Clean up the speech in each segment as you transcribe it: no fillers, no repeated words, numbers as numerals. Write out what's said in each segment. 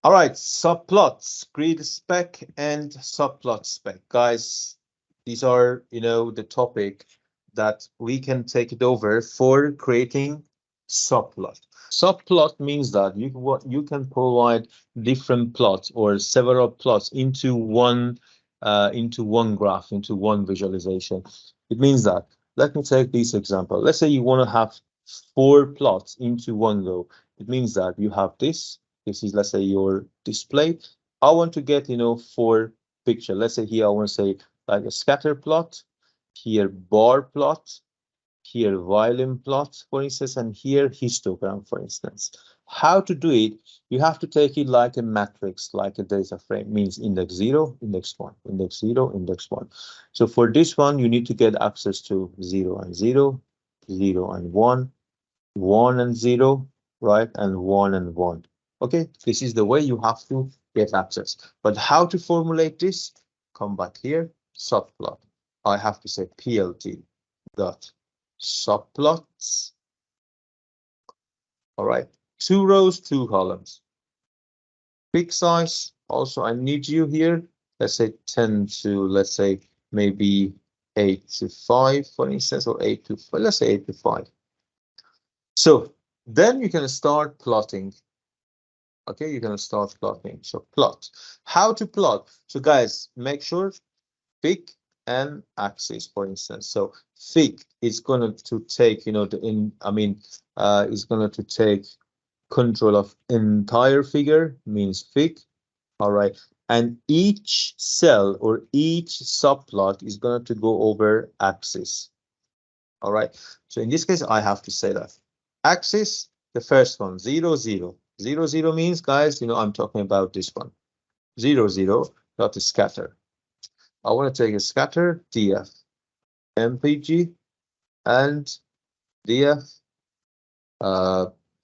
All right, subplots, GridSpec and SubplotSpec. Guys, these are, the topic that we can take it over for creating subplot. Subplot means that you can provide different plots or several plots into one graph, into one visualization. It means that, let me take this example. Let's say you want to have 4 plots into one go. It means that you have this is, let's say, your display. I want to get 4 picture. Let's say here I want to say like a scatter plot, here bar plot, here violin plot, for instance, and here histogram, for instance. How to do it? You have to take it like a matrix, like a data frame. Means index 0, index 1, index 0, index 1. So for this one, you need to get access to 0 and 0, 0 and 1, 1 and 0, right, and 1 and 1. Okay, this is the way you have to get access. But how to formulate this? Come back here, subplot. I have to say plt dot subplots. All right, 2 rows, 2 columns. Big size. Also, I need you here. Let's say 10 to, let's say, maybe 8 to 5, for instance, or 8 to 5. Let's say 8 to 5. So then you can start plotting. Okay, you're gonna start plotting. So plot. How to plot? So guys, make sure fig and axis, for instance. So fig is going to take, is going to take control of entire figure, means fig. All right. And each cell or each subplot is going to go over axis. All right. So in this case, I have to say that axis, the first one, 0, 0. 0, 0 means, guys, I'm talking about this one. 0, 0, got to scatter. I want to take a scatter, df, mpg, and df,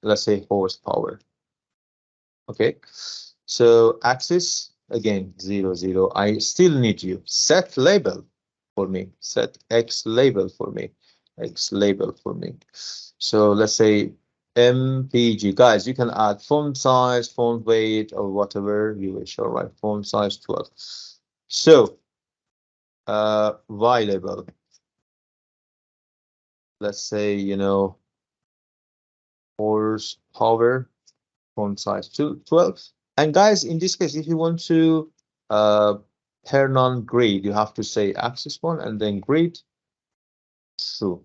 let's say horsepower. Okay, so axis, again, 0, 0. I still need you. Set label for me. Set x label for me. X label for me. So let's say mpg. Guys, you can add font size, font weight, or whatever you wish. All right, font size 12. So y label, let's say, horsepower, font size 12. And guys, in this case, if you want to turn on grid, you have to say axis 1 and then grid true.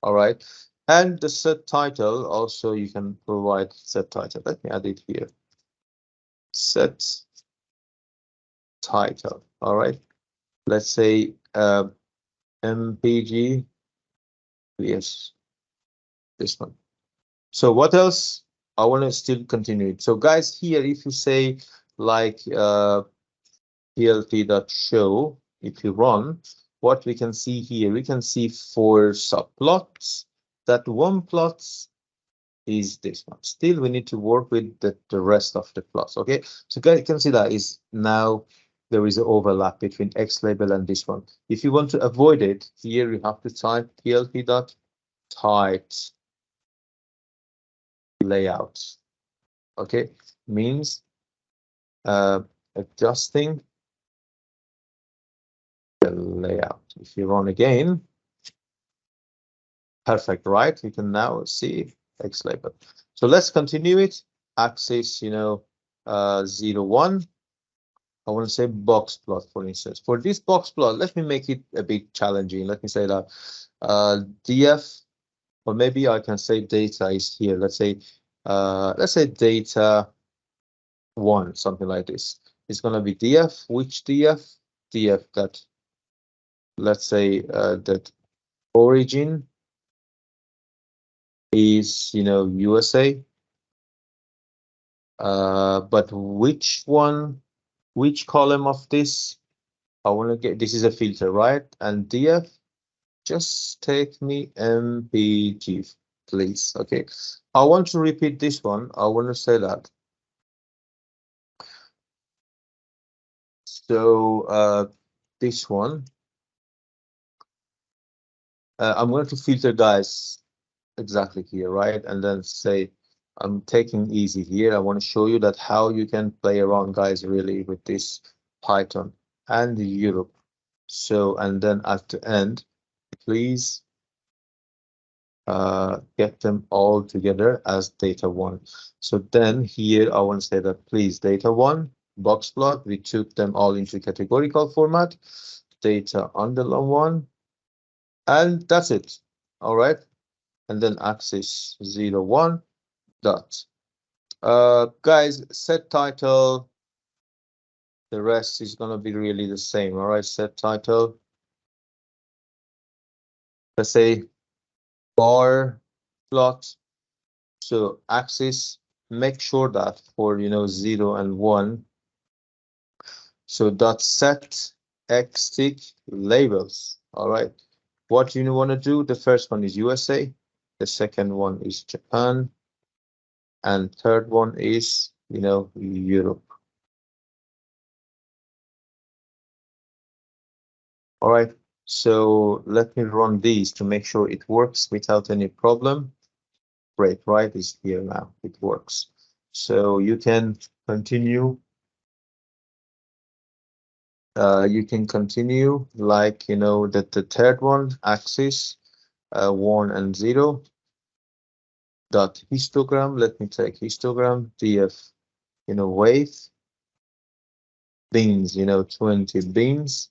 All right. And the set title, also you can provide set title. Let me add it here. Set title. All right. Let's say mpg. Yes, this one. So what else? I want to still continue it. So guys, here, if you say like plt.show, if you run, what we can see here, we can see 4 subplots. That one plot is this one. Still, we need to work with the rest of the plots. Okay, so guys, you can see that is now there is an overlap between X label and this one. If you want to avoid it, here you have to type plt.type layout. Okay, means adjusting the layout. If you run again, perfect, right? You can now see X label. So let's continue it. Axis, 0, 1. I want to say box plot, for instance. For this box plot, let me make it a bit challenging. Let me say that df, or maybe I can say data is here. Let's say data 1, something like this. It's going to be df. Which df? Df that, let's say that origin is, USA. But which one, which column of this? I want to get, this is a filter, right? And df, just take me mpg, please. Okay. I want to repeat this one. I want to say that. So this one, I'm going to filter, guys, exactly here, right? And then say I'm taking easy here. I want to show you that how you can play around, guys, really with this Python and the Europe. So, and then at the end, please get them all together as data one. So then here I want to say that please data one, box plot, we took them all into categorical format, data underline one, and that's it. All right. And then axis 0, 1 dot. Guys, set title, the rest is gonna be really the same. All right, set title. Let's say bar plot. So axis, make sure that for 0 and 1. So dot set x tick labels. All right. What you want to do? The first one is USA. The second one is Japan. And third one is Europe. All right. So let me run these to make sure it works without any problem. Great, right? Is here now. It works. So you can continue. You can continue like the third one, axis 1 and 0 dot histogram. Let me take histogram df weight beans 20 beans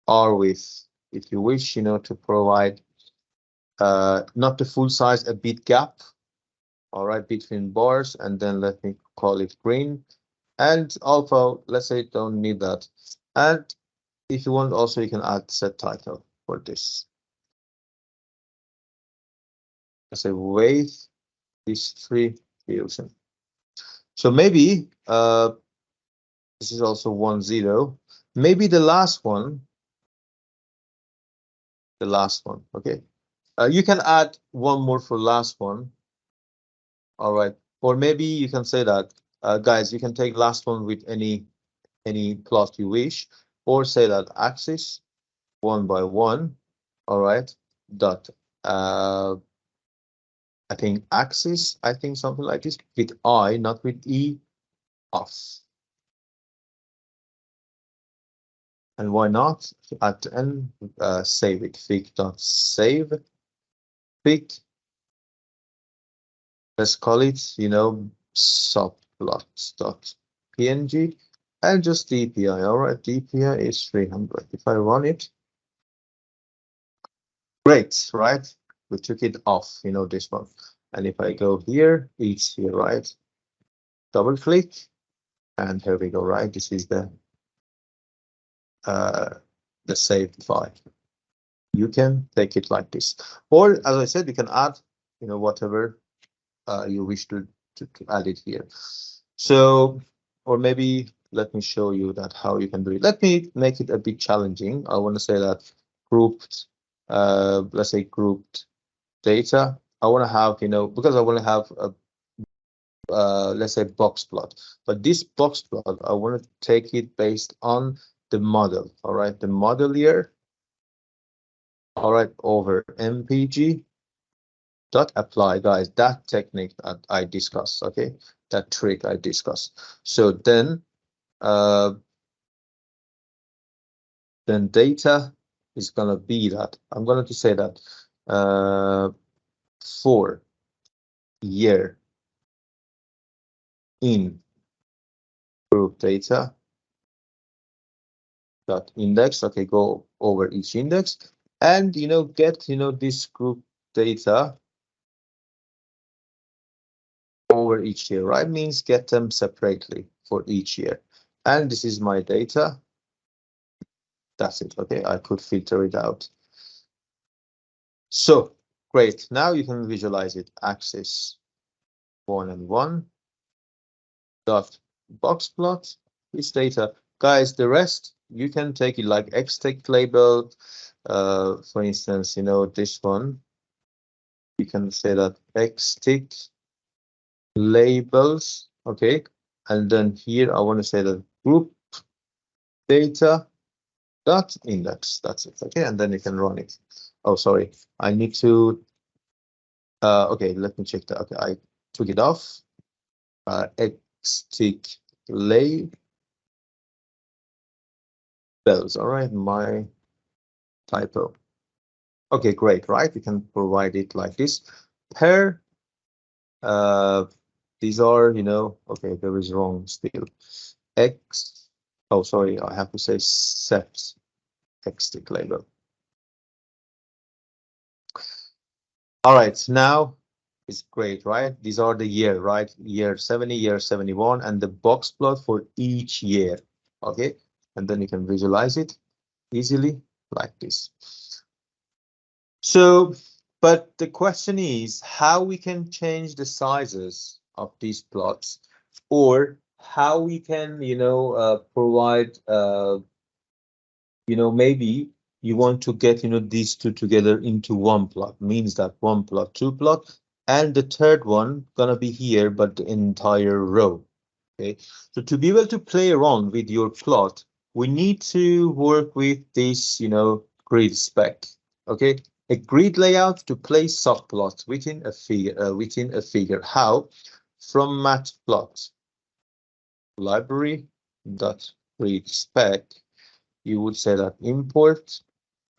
or width if you wish to provide not the full size, a bit gap, all right, between bars, and then let me call it green. And alpha, let's say don't need that. And if you want also you can add set title for this. Let's say weight distribution. So maybe this is also 1 0. Maybe the last one, okay. You can add one more for last one. All right, or maybe you can say that, guys, you can take last one with any plot you wish, or say that axis 1 by 1. All right, dot. I think axis. I think something like this with I, not with E, off. And why not? At the end, save it. Fig.save. Fig. Let's call it, subplots.png and just DPI. All right, DPI is 300. If I run it, great, right? We took it off, this one. And if I go here, it's here, right? Double click, and here we go, right? This is the saved file. You can take it like this, or as I said, you can add, whatever you wish to add it here. So, or maybe let me show you that how you can do it. Let me make it a bit challenging. I want to say that grouped, let's say grouped data. I want to have, because I want to have a let's say box plot, but this box plot I want to take it based on the model. All right, the model here. All right, over mpg dot apply, guys, that technique that I discussed, okay, that trick I discussed. So then data is gonna be that I'm going to say that for year in group data dot index. Okay, go over each index and get this group data over each year, right? Means get them separately for each year. And this is my data. That's it. Okay, I could filter it out. So great. Now you can visualize it. Axis 1 and 1 dot box plot is data. Guys, the rest you can take it like xtick label. For instance, this one. You can say that xtick labels. Okay, and then here I want to say that group data dot index. That's it. Okay, and then you can run it. Oh, sorry, I need to okay, let me check that. Okay, I took it off. Xtick labels. All right, my typo. Okay, great, right? We can provide it like this. Per, these are, okay, there is wrong still. X, oh, sorry, I have to say set Xtick label. All right, now it's great, right? These are the year, right? Year 70, year 71, and the box plot for each year, okay? And then you can visualize it easily like this. So, but the question is how we can change the sizes of these plots, or how we can, provide, maybe you want to get, these two together into one plot, means that one plot, two plot, and the third one gonna be here, but the entire row. Okay, so to be able to play around with your plot, we need to work with this, GridSpec. Okay, a grid layout to place subplots within a figure. How? From Matplotlib library.GridSpec, you would say that import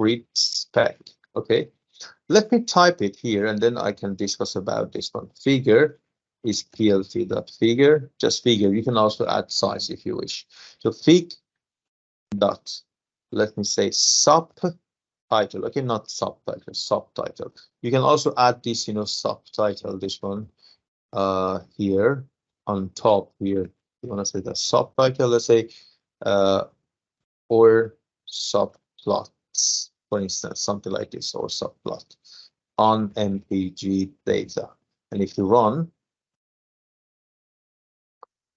GridSpec. Okay, let me type it here and then I can discuss about this one. Figure is plf.figure, just figure. You can also add size if you wish. So fig dot, let me say subtitle. Okay, not subtitle, subtitle. You can also add this, subtitle, this one here on top here. You want to say the subtitle, let's say, or subplots, for instance, something like this, or subplot on MPG data. And if you run,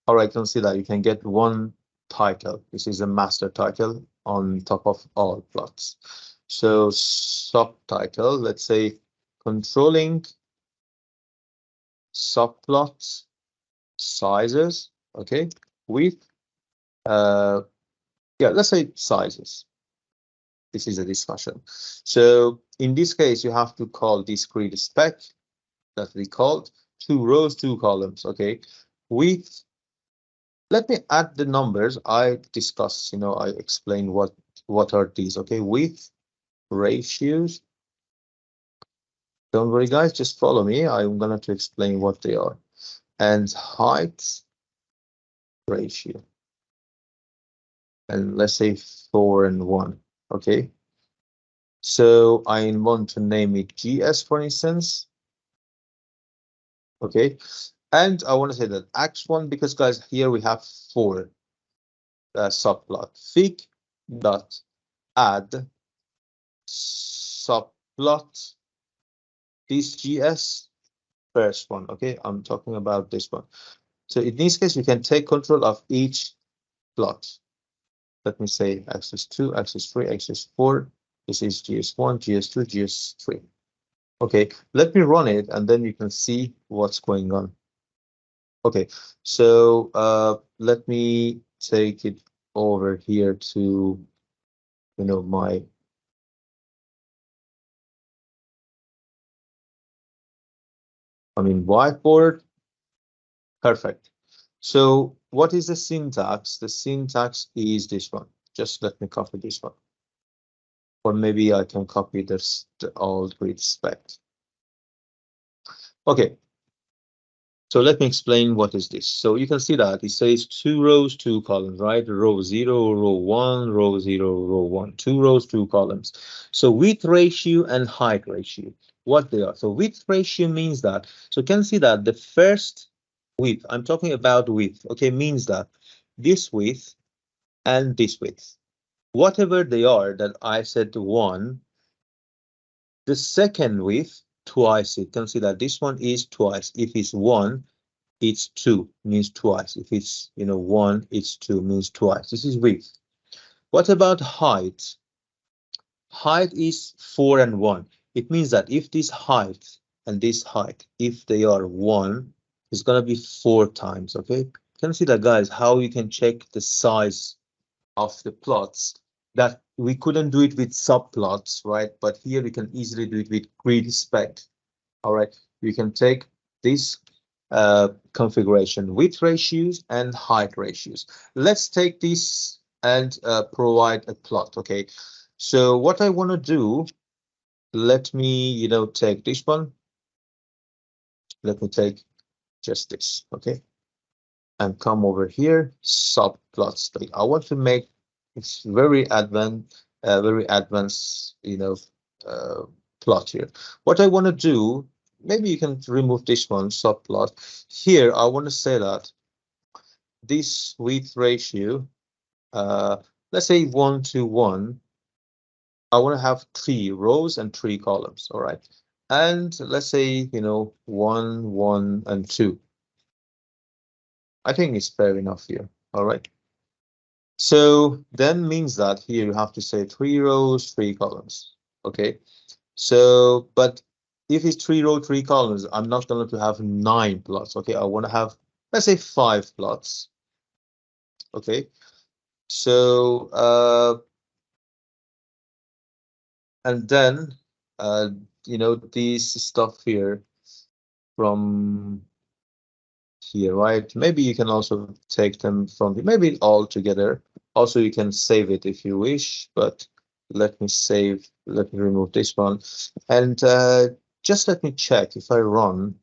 all right, you can see that you can get one title. This is a master title on top of all plots. So subtitle, let's say controlling subplots sizes, okay, with yeah, let's say sizes. This is a discussion. So in this case, you have to call this GridSpec that we called 2 rows, 2 columns, okay, with, let me add the numbers I discussed, I explain what are these, okay, with ratios. Don't worry, guys, just follow me. I'm going to explain what they are. And height ratio. And let's say 4 and 1, okay. So I want to name it GS, for instance. Okay, and I want to say that X1 because, guys, here we have 4 subplot. Fig dot add subplot this GS first one. Okay, I'm talking about this one. So in this case, you can take control of each plot. Let me say axis 2, axis 3, axis 4. This is GS1, GS2, GS3. Okay, let me run it and then you can see what's going on. Okay, so let me take it over here to, my whiteboard. Perfect. So what is the syntax? The syntax is this one. Just let me copy this one. Or maybe I can copy this, the old GridSpec. Okay. So let me explain what is this. So you can see that it says 2 rows, 2 columns, right? Row 0, row 1, row 0, row 1, 2 rows, 2 columns. So width ratio and height ratio, what they are. So width ratio means that, so you can see that the first width, I'm talking about width, okay, means that this width and this width, whatever they are that I said 1, the second width, twice it. You can see that this one is twice. If it's 1, it's 2, means twice. If it's 1, it's 2, means twice. This is width. What about height? Height is 4 and 1. It means that if this height and this height, if they are 1, it's gonna be 4 times. Okay, you can see that, guys, how you can check the size of the plots that we couldn't do it with subplots, right? But here we can easily do it with GridSpec. All right, you can take this configuration: width ratios and height ratios. Let's take this and provide a plot. Okay, so what I want to do, let me take this one. Let me take just this. Okay, and come over here, subplots. I want to make it's very advanced, uh, plot here. What I want to do, maybe you can remove this one, subplot. Here, I want to say that this width ratio, let's say 1 to 1. I want to have 3 rows and 3 columns. All right, and let's say 1, 1, and 2. I think it's fair enough here. All right. So then means that here you have to say 3 rows, 3 columns. Okay. So, but if it's 3 rows, 3 columns, I'm not going to have 9 plots. Okay. I want to have, let's say 5 plots. Okay. So, and then, these stuff here from here, right? Maybe you can also take them from maybe all together. Also, you can save it if you wish, but let me save, let me remove this one. And just let me check if I run.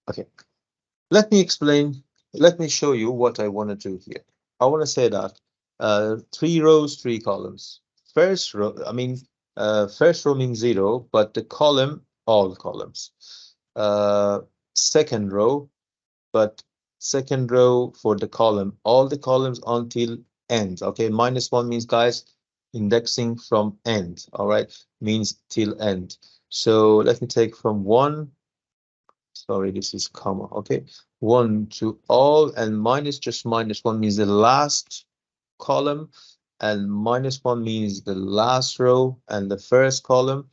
Okay, let me explain. Let me show you what I want to do here. I want to say that 3 rows, 3 columns. First row, first row means 0, but the column, all columns. Second row, but second row for the column, all the columns until end. Okay, -1 means, guys, indexing from end. All right, means till end. So let me take from 1. Sorry, this is comma. Okay, 1 to all, and -1 means the last column, and -1 means the last row and the first column,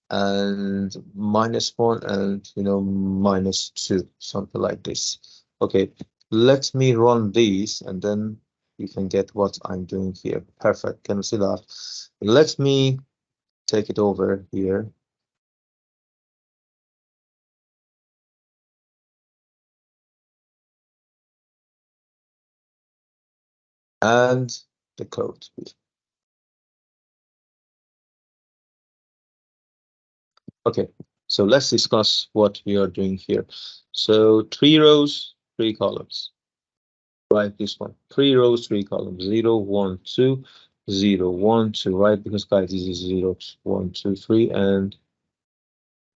and -1 and -2, something like this. Okay, let me run these and then you can get what I'm doing here. Perfect. Can you see that? Let me take it over here. And the code. Okay, so let's discuss what we are doing here. So 3 rows, 3 columns. Right, this one. 3 rows, 3 columns. 0, 1, 2, 0, 1, 2, right? Because, guys, this is 0, 1, 2, 3, and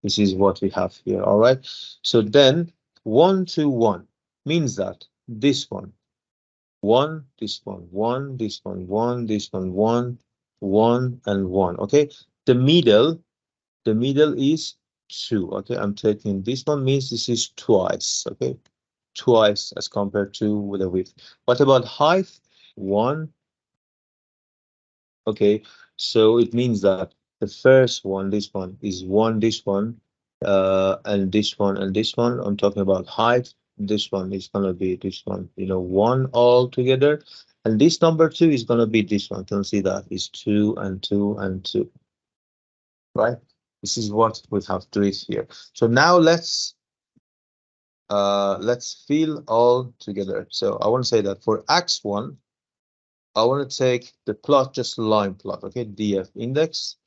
this is what we have here. All right. So then 1 to 1 means that this one, 1, this one, 1, this one, 1, this one, 1, 1, and 1. Okay. The middle is 2. Okay. I'm taking this one, means this is twice. Okay. Twice as compared to with the width. What about height? 1. Okay, so it means that the first one, this one, is 1, this one, and this one, and this one. I'm talking about height. This one is gonna be this one, 1 all together. And this number 2 is gonna be this one. Can you see that? It's 2 and 2 and 2. Right? This is what we have to do it here. So now let's fill all together. So I want to say that for x1, I want to take the plot, just line plot. Okay, df index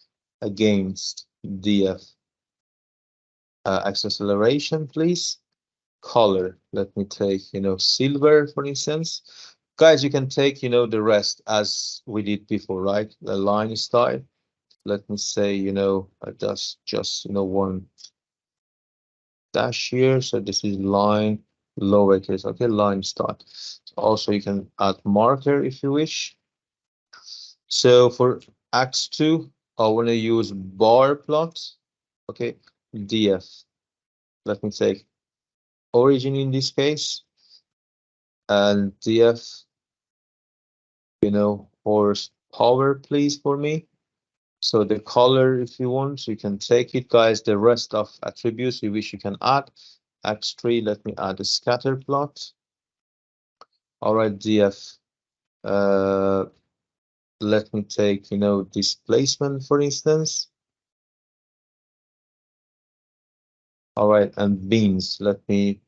against df x acceleration, please. Color, let me take silver, for instance. Guys, you can take the rest as we did before, right? The line style. Let me say just one dash here. So this is line lowercase. Okay, line style. Also, you can add marker if you wish. So for x2, I want to use bar plot. Okay, df. Let me take origin in this case, and df, horsepower, please, for me. So the color, if you want, you can take it, guys. The rest of attributes you wish you can add. X3, let me add a scatter plot. All right, df. Let me take displacement, for instance. All right, and beans. Let me.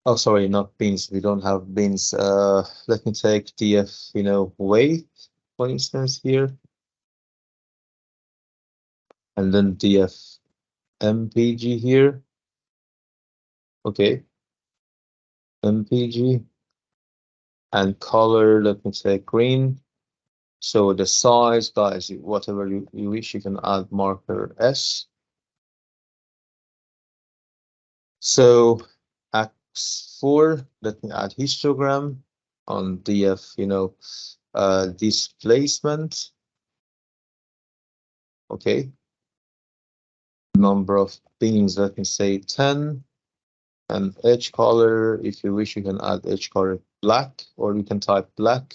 Oh, sorry, not beans. We don't have beans. Let me take df, weight, for instance, here, and then df mpg here. Okay, mpg and color. Let me say green. So the size, guys, whatever you wish, you can add marker S. So X4, let me add histogram on df, displacement. Okay. Number of beans, let me say 10. And edge color, if you wish, you can add edge color black, or you can type black.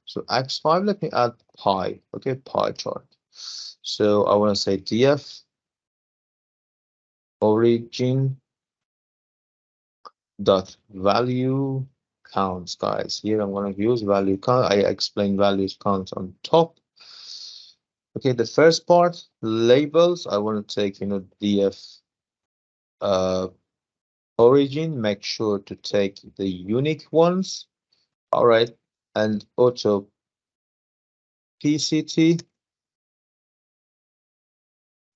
So X5, let me add pie. Okay, pie chart. So I want to say df origin dot value counts, guys. Here I'm going to use value count. I explain values count on top. Okay, the first part, labels, I want to take, df origin, make sure to take the unique ones. All right, and auto PCT,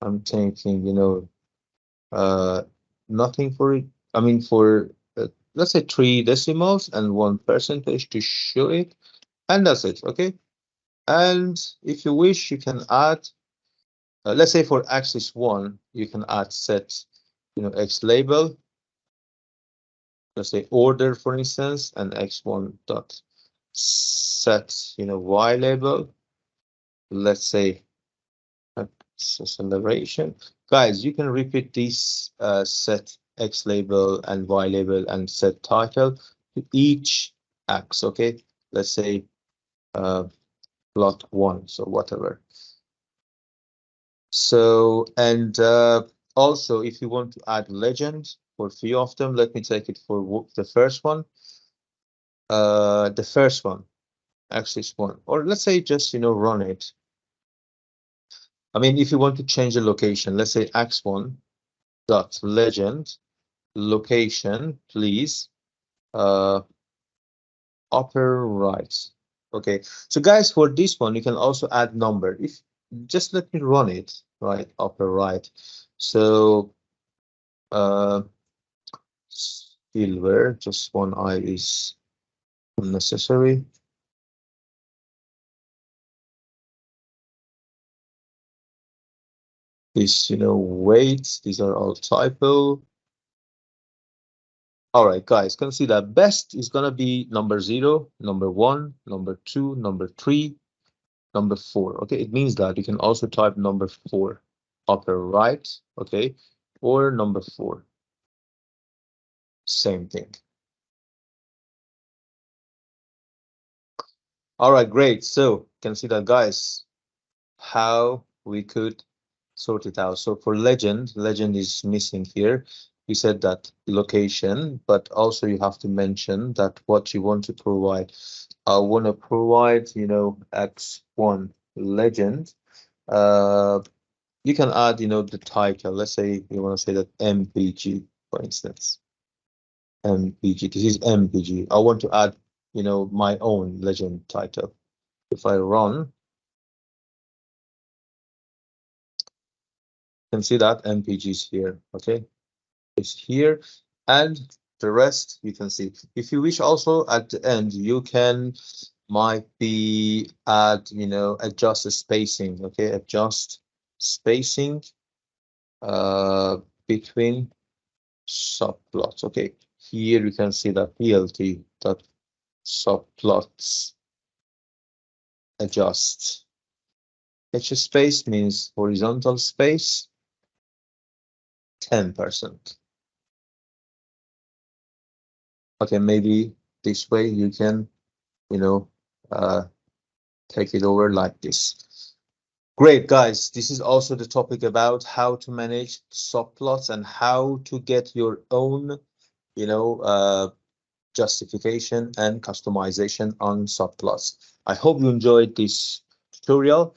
I'm taking, nothing for it. I mean, for let's say 3 decimals and 1% to show it, and that's it. Okay. And if you wish, you can add, let's say for axis 1, you can add set, X label, let's say order, for instance, and X1 dot set, Y label, let's say acceleration. Guys, you can repeat this set X label and Y label and set title to each X. Okay, let's say plot 1, so whatever. So, and also, if you want to add legend for a few of them, let me take it for the first one. The first one, axis 1, or let's say just, run it. I mean, if you want to change the location, let's say x1 dot legend location, please, upper right. Okay, so guys, for this one, you can also add number. If just let me run it, right, upper right. So silver, just one I is unnecessary. This, weight, these are all typo. All right, guys, can see that best is gonna be number 0, number 1, number 2, number 3, number 4. Okay, it means that you can also type number 4 upper right, okay, or number 4. Same thing. All right, great. So you can see that, guys, how we could sort it out. So for legend is missing here. We said that location, but also you have to mention that what you want to provide. I want to provide, X1 legend. You can add, the title. Let's say you want to say that MPG, for instance. MPG. This is MPG. I want to add, my own legend title. If I run, you can see that MPG is here. Okay, it's here, and the rest you can see. If you wish, also at the end, you can might be add, adjust the spacing. Okay, adjust spacing between subplots. Okay, here you can see that plt dot subplots adjust. H space means horizontal space 10%. Okay, maybe this way you can, take it over like this. Great, guys. This is also the topic about how to manage subplots and how to get your own, justification and customization on subplots. I hope you enjoyed this tutorial.